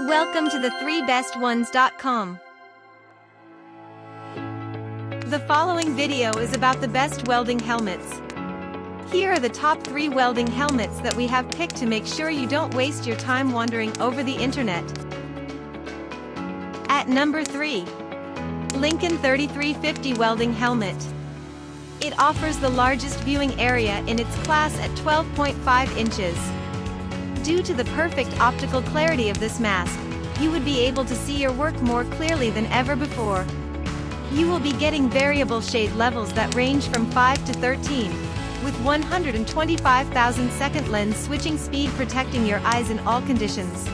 Welcome to the 3bestones.com. The following video is about the best welding helmets. Here are the top 3 welding helmets that we have picked to make sure you don't waste your time wandering over the internet. At number 3. Lincoln 3350 Welding Helmet. It offers the largest viewing area in its class at 12.5 inches. Due to the perfect optical clarity of this mask, you would be able to see your work more clearly than ever before. You will be getting variable shade levels that range from 5 to 13, with 125,000 second lens switching speed protecting your eyes in all conditions.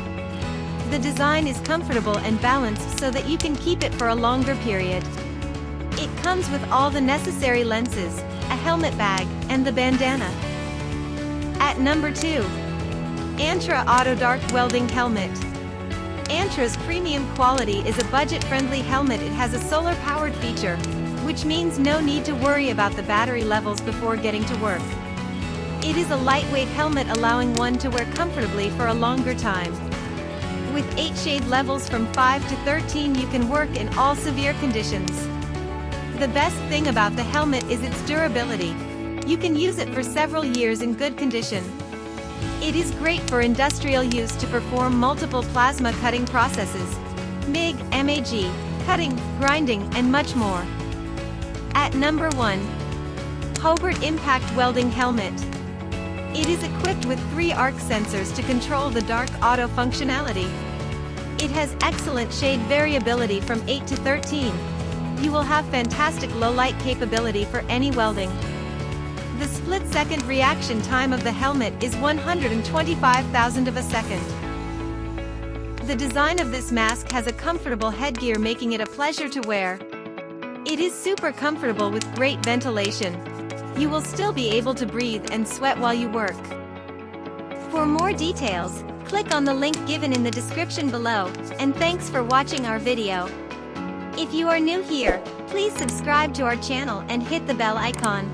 The design is comfortable and balanced so that you can keep it for a longer period. It comes with all the necessary lenses, a helmet bag, and the bandana. At number 2. Antra Auto Dark Welding Helmet. Antra's premium quality is a budget-friendly helmet. It has a solar-powered feature, which means no need to worry about the battery levels before getting to work. It is a lightweight helmet allowing one to wear comfortably for a longer time. With 8 shade levels from 5 to 13, you can work in all severe conditions. The best thing about the helmet is its durability. You can use it for several years in good condition. It is great for industrial use to perform multiple plasma cutting processes, MIG, MAG, cutting, grinding, and much more. At number 1. Hobart Impact Welding Helmet. It is equipped with 3 arc sensors to control the dark auto functionality. It has excellent shade variability from 8 to 13. You will have fantastic low light capability for any welding. The split-second reaction time of the helmet is 125,000th of a second. The design of this mask has a comfortable headgear, making it a pleasure to wear. It is super comfortable with great ventilation. You will still be able to breathe and sweat while you work. For more details, click on the link given in the description below, and thanks for watching our video. If you are new here, please subscribe to our channel and hit the bell icon.